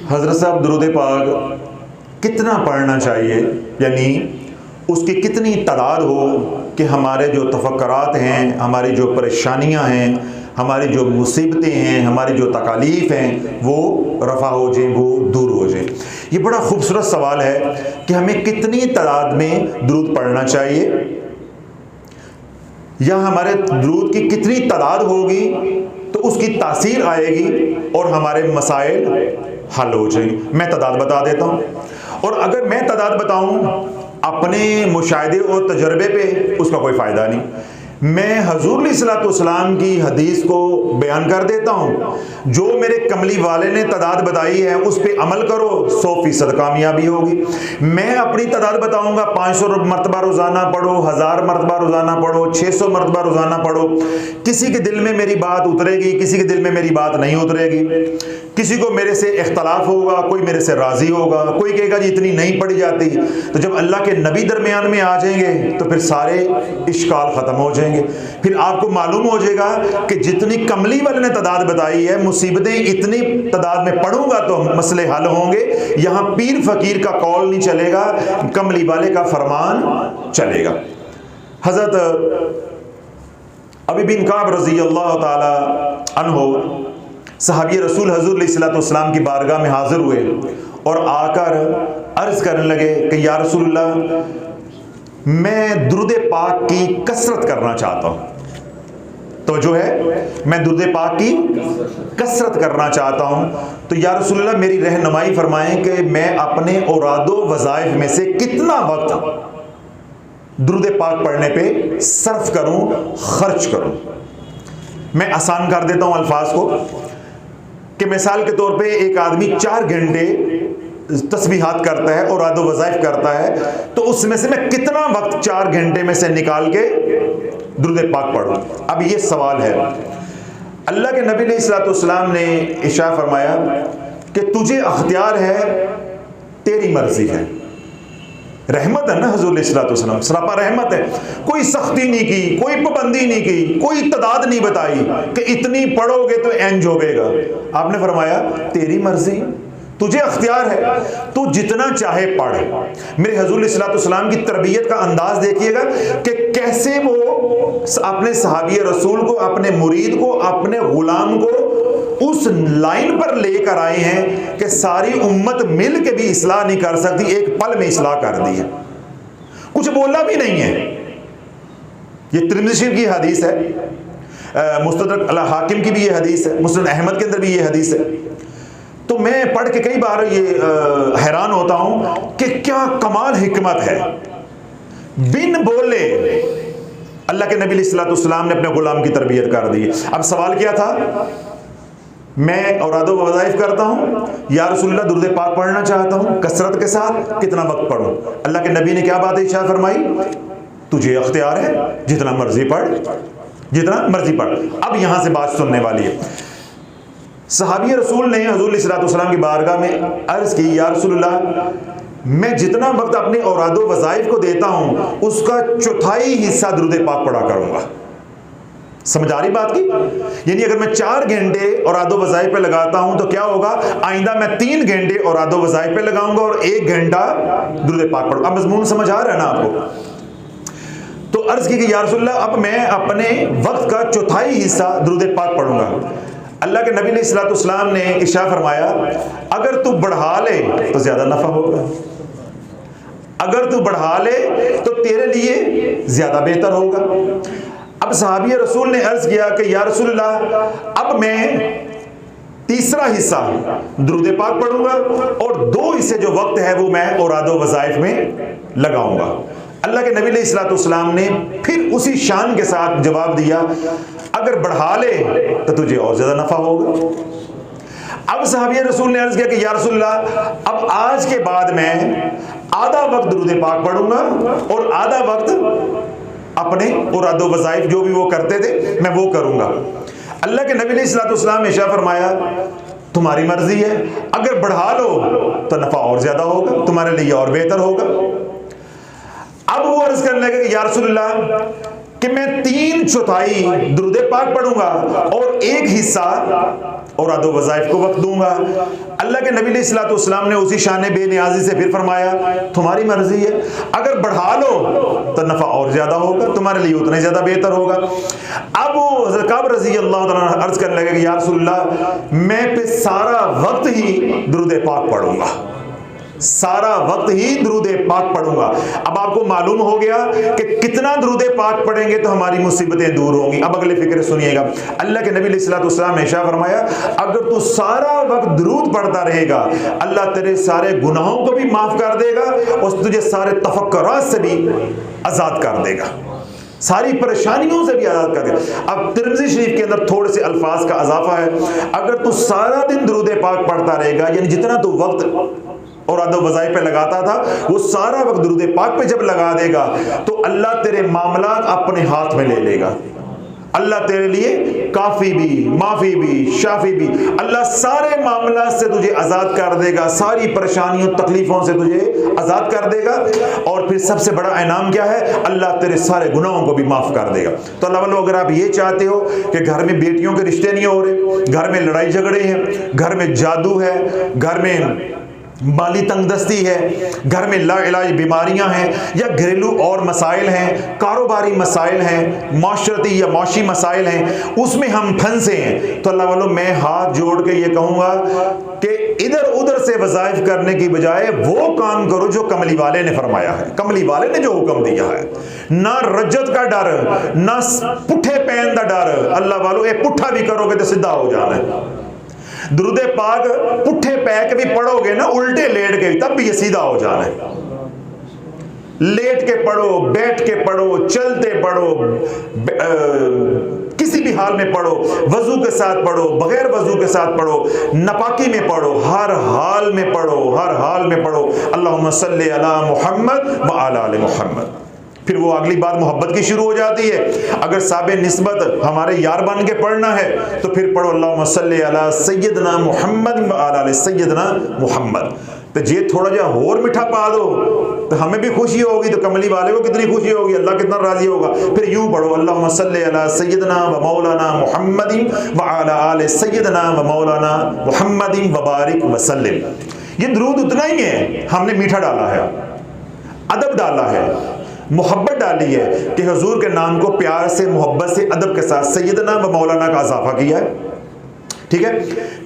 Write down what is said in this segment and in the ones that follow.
हज़रत साहब दुरूद पाक कितना पढ़ना चाहिए, यानी उसकी कितनी तादाद हो कि हमारे जो तफक्कुरात हैं, हमारी जो परेशानियां हैं, हमारी जो मुसीबतें हैं, हमारी जो तकालीफ हैं वो रफ़ा हो जाएं, वो दूर हो जाएं। ये बड़ा खूबसूरत सवाल है कि हमें कितनी तादाद में दुरूद पढ़ना चाहिए, या हमारे दुरूद की कितनी तादाद होगी तो उसकी तासीर आएगी और हमारे मसाइल हल हो जाएंगे। मैं तादाद बता देता हूँ, और अगर मैं तादाद बताऊँ अपने मुशाहिदे और तजर्बे पे, उसका कोई फ़ायदा नहीं। मैं हजूर सल्लल्लाहु की हदीस को बयान कर देता हूँ, जो मेरे कमली वाले ने तादाद बताई है उस पर अमल करो, 100% कामयाबी होगी। मैं अपनी तादाद बताऊँगा, 500 मरतबा रोज़ाना पढ़ो, 1000 मरतबा रोज़ाना पढ़ो, 600 मरतबा रोज़ाना पढ़ो। किसी के दिल में मेरी बात उतरेगी, किसी के दिल में मेरी बात नहीं उतरेगी, किसी को मेरे से इख्तलाफ होगा, कोई मेरे से राज़ी होगा, कोई कहेगा जी इतनी नहीं पढ़ी जाती। तो जब अल्लाह के नबी दरमियान में आ जाएंगे तो फिर सारे इश्काल ख़त्म हो जाएंगे। फिर आपको मालूम हो जाएगा कि जितनी कमली वाले ने तादाद बताई है, मुसीबतें इतनी तादाद में पढ़ूंगा तो मसले हल होंगे। यहाँ पीर फकीर का कौल नहीं चलेगा, कमली वाले का फरमान चलेगा। हज़रत अबी बिन काब रज़ी अल्लाह ताला अन्हो सहाबी रसूल हज़ूर सल्लल्लाहु अलैहि वसल्लम की बारगाह में हाजिर हुए और आकर अर्ज़ करने लगे कि या रसूलल्लाह, मैं दुरूद पाक की कसरत करना चाहता हूँ। तो जो है, मैं दुरूद पाक की कसरत करना चाहता हूँ, तो या रसूलल्लाह मेरी रहनुमाई फरमाएं कि मैं अपने औरादो वज़ाइफ में से कितना वक्त दुरूद पाक पढ़ने पे सर्फ करूँ, खर्च करूँ। मैं आसान कर देता हूँ अल्फाज को कि मिसाल के तौर पे एक आदमी 4 घंटे तस्बीहात करता है, औराद व वज़ाइफ करता है, तो उसमें से मैं कितना वक्त 4 घंटे में से निकाल के दुरूद पाक पढ़ूं। अब ये सवाल है। अल्लाह के नबी अलैहिस्सलाम ने इरशाद फरमाया कि तुझे अख्तियार है, तेरी मर्जी है। रहमत है ना हज़ूर अलैहिस्सलाम, सरापा रहमत है। कोई सख्ती नहीं की, कोई पाबंदी नहीं की, कोई तादाद नहीं बताई कि इतनी पढ़ोगे तो एंज होगा। आपने फरमाया तेरी मर्जी, तुझे अख्तियार है, तू जितना चाहे पढ़। मेरे हजूर सल्लल्लाहु की तरबियत का अंदाज देखिएगा कि कैसे वो अपने सहाबी रसूल को, अपने मुरीद को, अपने गुलाम को उस लाइन पर लेकर आए हैं कि सारी उम्मत मिल के भी इस्लाह नहीं कर सकती, एक पल में इस्लाह कर दी है, कुछ बोला भी नहीं है। ये तिर्मिज़ी शरीफ की हदीस है, मुस्तदरक अल हाकिम की भी ये हदीस है, मुस्नद अहमद के अंदर भी ये हदीस है। तो मैं पढ़ के कई बार ये हैरान होता हूं कि क्या कमाल हिकमत है। बिन बोले अल्लाह के नबी सल्लल्लाहु अलैहि वसल्लम ने अपने गुलाम की तरबियत कर दी। अब सवाल क्या था, मैं औरादो वज़ाइफ करता हूँ, या रसूलल्लाह दुरूद पाक पढ़ना चाहता हूँ कसरत के साथ, कितना वक्त पढ़ूँ। अल्लाह के नबी ने क्या बात इरशाद फरमाई, तुझे अख्तियार है, जितना मर्जी पढ़, जितना मर्जी पढ़। अब यहाँ से बात सुनने वाली है। सहाबी रसूल ने हजूर सल्लल्लाहु अलैहि वसल्लम की बारगाह में अर्ज़ की, या रसूलल्लाह मैं जितना वक्त अपने औरादो वज़ाइफ को देता हूँ उसका चौथाई हिस्सा दुरूद पाक पढ़ा करूँगा। समझ आ रही बात की? यानी अगर मैं 4 घंटे औरादो वज़ाइफ पे लगाता हूँ तो क्या होगा, आइंदा मैं 3 घंटे औरादो वज़ाइफ पे लगाऊंगा और 1 घंटा दुरूद पाक पढ़ूंगा। अब मज़मून समझ आ रहा है ना आपको? तो अर्ज़ की कि या रसूलल्लाह अब मैं अपने वक्त का चौथाई हिस्सा दुरूद पाक पढ़ूंगा। अल्लाह के नबी सल्लल्लाहु अलैहि वसल्लम ने इरशाद फरमाया, अगर तू बढ़ा ले तो ज्यादा नफा होगा, अगर तू बढ़ा ले तो तेरे लिए ज्यादा बेहतर होगा। अब सहाबी रसूल ने अर्ज किया कि या रसूलल्लाह अब मैं तीसरा हिस्सा दुरूद पाक पढ़ूंगा और 2 हिस्से जो वक्त है वो मैं औरादो वज़ाइफ में लगाऊंगा। अल्लाह के नबी अलैहिस्सलाम ने फिर उसी शान के साथ जवाब दिया, अगर बढ़ा ले तो तुझे और ज्यादा नफा होगा। अब सहाबी रसूल ने अर्ज किया कि या रसूलल्लाह अब आज के बाद मैं आधा वक्त दुरूद पाक पढ़ूंगा और आधा वक्त अपने औरादो वज़ाइफ जो भी वो करते थे मैं वो करूंगा। अल्लाह के नबी अलैहिस्सलाम ने इरशाद फरमाया, तुम्हारी मर्जी है, अगर बढ़ा लो तो नफा और ज्यादा होगा, तुम्हारे लिए और बेहतर होगा। अब वो अर्ज करने लगे कि या रसूलल्लाह कि मैं 3/4 दुरूद पाक पढ़ूंगा और 1 हिस्सा और अदो वज़ाइफ को वक्त दूंगा। अल्लाह के नबी अलैहिस्सलाम ने उसी शान बेनियाजी से फिर फरमाया तुम्हारी मर्जी है, अगर बढ़ा लो तो नफ़ा और ज़्यादा होगा, तुम्हारे लिए उतना ही ज़्यादा बेहतर होगा। अब हज़रत काब रज़ी अल्लाह तआला अर्ज़ करने लगे कि या रसूलल्लाह मैं पे सारा वक्त ही दुरूद पाक पढ़ूंगा, सारा वक्त ही दुरूद पाक पढ़ूंगा। अब आपको मालूम हो गया कि कितना दुरूद पाक पढ़ेंगे तो हमारी मुसीबतें दूर होंगी। अब अगले फिक्र सुनिएगा, अल्लाह के नबी अलैहिस्सलाम ने इरशाद फरमाया अगर तू सारा वक्त दुरूद पढ़ता रहेगा अल्लाह तेरे सारे गुनाहों को भी माफ कर देगा और तुझे सारे तफक्कुरात से भी आज़ाद कर देगा, सारी परेशानियों से भी आज़ाद कर देगा। अब तिरमिज़ी शरीफ के अंदर थोड़े से अल्फाज का इजाफा है, अगर तू सारा दिन दुरूद पाक पढ़ता रहेगा, यानी जितना तू वक्त और अदब वज़ाइफ पे लगाता था वो सारा वक्त दुरूद पाक पे जब लगा देगा तो अल्लाह तेरे मामलात अपने हाथ में ले लेगा। अल्लाह तेरे लिए काफ़ी भी, माफ़ी भी, शाफी भी, अल्लाह सारे मामलात से तुझे आज़ाद कर देगा, सारी परेशानियों तकलीफ़ों से तुझे आज़ाद कर देगा। और फिर सबसे बड़ा इनाम क्या है, अल्लाह तेरे सारे गुनाहों को भी माफ़ कर देगा। तो अल्लाह वालों अगर आप ये चाहते हो कि घर में बेटियों के रिश्ते नहीं हो रहे, घर में लड़ाई झगड़े हैं, घर में जादू है, घर में माली तंगदस्ती है, घर में लाइलाज बीमारियां हैं या घरेलू और मसाइल हैं, कारोबारी मसाइल हैं, माशरती या माशी मसाइल हैं, उसमें हम फंसे हैं, तो अल्लाह वालों मैं हाथ जोड़ के ये कहूँगा कि इधर उधर से वज़ाइफ करने की बजाय वो काम करो जो कमली वाले ने फरमाया है, कमली वाले ने जो हुक्म दिया है। ना रज्जत का डर, ना पुट्ठे पैन का डर। अल्लाह वालों ये पुट्ठा भी करोगे तो सीधा हो जाना है। दुरूद पाक पुट्ठे पैक भी पढ़ोगे ना, उल्टे लेट के भी, तब भी ये सीधा हो जाना है। लेट के पढ़ो, बैठ के पढ़ो, चलते पढ़ो, किसी भी हाल में पढ़ो, वजू के साथ पढ़ो, बगैर वजू के साथ पढ़ो, नपाकी में पढ़ो, हर हाल में पढ़ो, हर हाल में पढ़ो। अल्लाहुम्मा सल्ली अला मुहम्मद व अला आले मुहम्मद। फिर वो अगली बात मोहब्बत की शुरू हो जाती है। अगर साबे निस्बत हमारे यार बन के पढ़ना है तो फिर पढ़ो अल्लाहुम्मा सल्ली अला सय्यदना मुहम्मद व अला आले सय्यदना मुहम्मद। तो ये थोड़ा जा और मीठा पा दो तो हमें भी खुशी होगी, तो कमली वाले को कितनी खुशी होगी, अल्लाह कितना राजी होगा। फिर यूं पढ़ो अल्लाहुम्मा सल्ली अला सय्यदना व मौलाना मुहम्मदिन व अला आले सय्यदना व मौलाना मुहम्मदिन व बारिक व सल्लिम। ये दुरूद उतना ही है, हमने मीठा डाला है, अदब डाला है, मोहब्बत डाली है कि हुजूर के नाम को प्यार से, मोहब्बत से, अदब के साथ सैयदना व मौलाना का इजाफा किया है। ठीक है,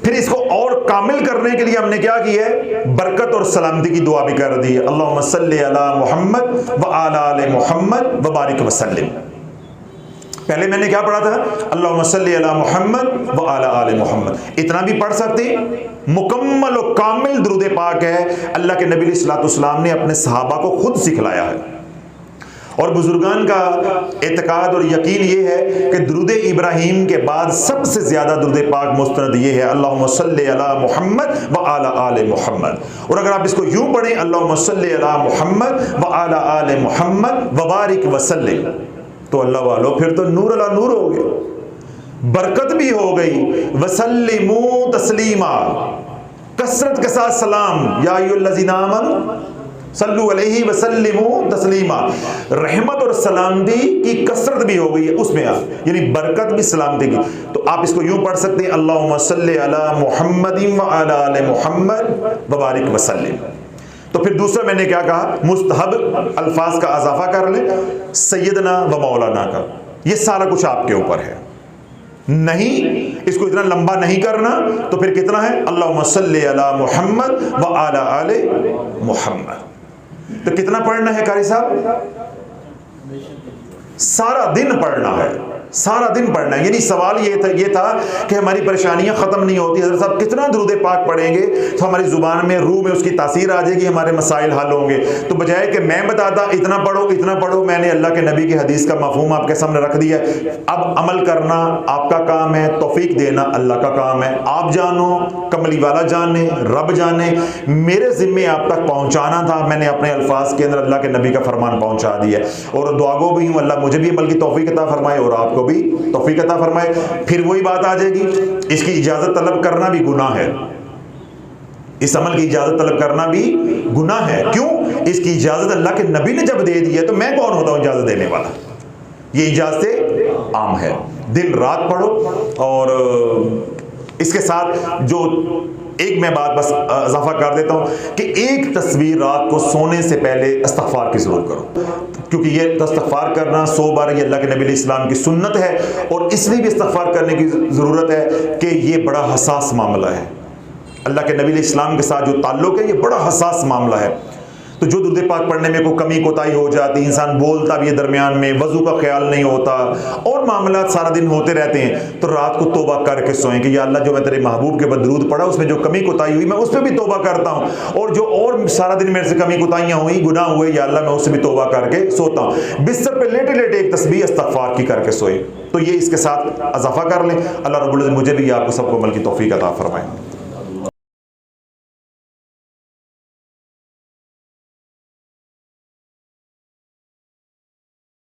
फिर इसको और कामिल करने के लिए हमने क्या किया है, बरकत और सलामती की दुआ भी कर दी है। अल्लाहुम्मा सल्ली अला मुहम्मद व अला आले मुहम्मद व बारिक व सल्लिम। पहले मैंने क्या पढ़ा था, अल्लाहुम्मा सल्ली अला मुहम्मद व अला आले मुहम्मद। इतना भी पढ़ सकते, मुकम्मल और कामिल दुरूद पाक है। अल्लाह के नबी अलैहिस्सलाम ने अपने सहाबा को खुद सिखलाया है और बुजुर्गान का एतकाद और यकीन ये है कि दुरूद इब्राहीम के बाद सबसे ज़्यादा दुरूद पाक मुस्तनद ये है, अल्लाहुम्मा सल्ली अला मुहम्मद व अला आले मुहम्मद। और अगर आप इसको यूं पढ़ें, अल्लाहुम्मा सल्ली अला मुहम्मद व अला आले मुहम्मद व बारिक व सल्लिम, तो अल्लाह वालों फिर तो नूर अला नूर हो गए, बरकत भी हो गई। वसल्लिमू तस्लीमा, कसरत के साथ सलाम, या अय्युहल्लज़ीना आमनू सल्लु अलैहि वसल्लिमू तस्लीमा। रहमत और सलामती की कसरत भी हो गई है उसमें, यानी बरकत भी सलामती की। तो आप इसको यूं पढ़ सकते हैं, अल्लाहुम्मा सल्ली अला मुहम्मदिन व अला आले मुहम्मद व बारिक व सल्लिम। तो फिर दूसरा मैंने क्या कहा, मुस्तहब अल्फाज का इजाफा कर ले, सैयदना व मौलाना का, ये सारा कुछ आपके ऊपर है। नहीं, इसको इतना लंबा नहीं करना, तो फिर कितना है, अल्लाहुम्मा सल्ली अला मुहम्मद व अला आले मुहम्मद। तो कितना पढ़ना है कारी साहब, सारा दिन पढ़ना है, सारा दिन पढ़ना है। यानी सवाल ये था कि हमारी परेशानियां खत्म नहीं होती, हज़रत साहब कितना दुरूद पाक पढ़ेंगे तो हमारी ज़ुबान में, रूह में उसकी तासीर आ जाएगी, हमारे मसाइल हल होंगे। तो बजाय कि मैं बताता इतना पढ़ो इतना पढ़ो, मैंने अल्लाह के नबी की हदीस का मफहूम आपके सामने रख दिया। अब अमल करना आपका काम है, तौफीक देना अल्लाह का काम है। आप जानो, कमली वाला जाने, रब जाने, मेरे ज़िम्मे आप तक पहुँचाना था, मैंने अपने अल्फाज के अंदर अल्लाह के नबी का फरमान पहुँचा दिया। और दुआगो भी हूँ, अल्लाह मुझे भी अमल की तौफीक अता फरमाए और आपको भी तौफीक अता फरमाए। फिर वही बात आ जाएगी, इसकी इजाजत तलब करना भी गुनाह है, इस अमल की इजाजत तलब करना भी गुनाह है। क्यों? इसकी इजाजत अल्लाह के नबी ने जब दे दी है तो मैं कौन होता हूं इजाजत देने वाला। ये इजाजत आम है, दिन रात पढ़ो और इसके साथ जो एक मैं बात बस इजाफा कर देता हूं कि एक तस्वीर रात को सोने से पहले इस्तिग़फ़ार की जरूर करो, क्योंकि ये इस्तिग़फ़ार करना 100 बार ये अल्लाह के नबी इस्लाम की सुन्नत है, और इसलिए भी इस्तिग़फ़ार करने की ज़रूरत है कि ये बड़ा हसास मामला है। अल्लाह के नबी इस्लाम के साथ जो ताल्लुक़ है ये बड़ा हसास मामला है। तो जो दुरूद पाक पढ़ने में कोई कमी कोताही हो जाती, इंसान बोलता भी है दरमियान में, वज़ू का ख्याल नहीं होता और मामला सारा दिन होते रहते हैं, तो रात को तौबा करके सोएं कि या अल्लाह जो मैं तेरे महबूब के बाद दुरूद पढ़ा उसमें जो कमी कोताही हुई मैं उस पर भी तौबा करता हूँ, और जो और सारा दिन मेरे से कमी कोताहियाँ हुई, गुनाह हुए, या अल्लाह मैं उससे भी तौबा करके सोता हूँ। बिस्तर पर लेटे लेटे एक तस्बीह इस्तिग़फ़ार की करके सोए। तो ये इसके साथ इजाफा कर लें। अल्लाह रब्बुल इज़्ज़त मुझे भी आपको सबको अमल की तौफ़ीक़ अता फरमाए।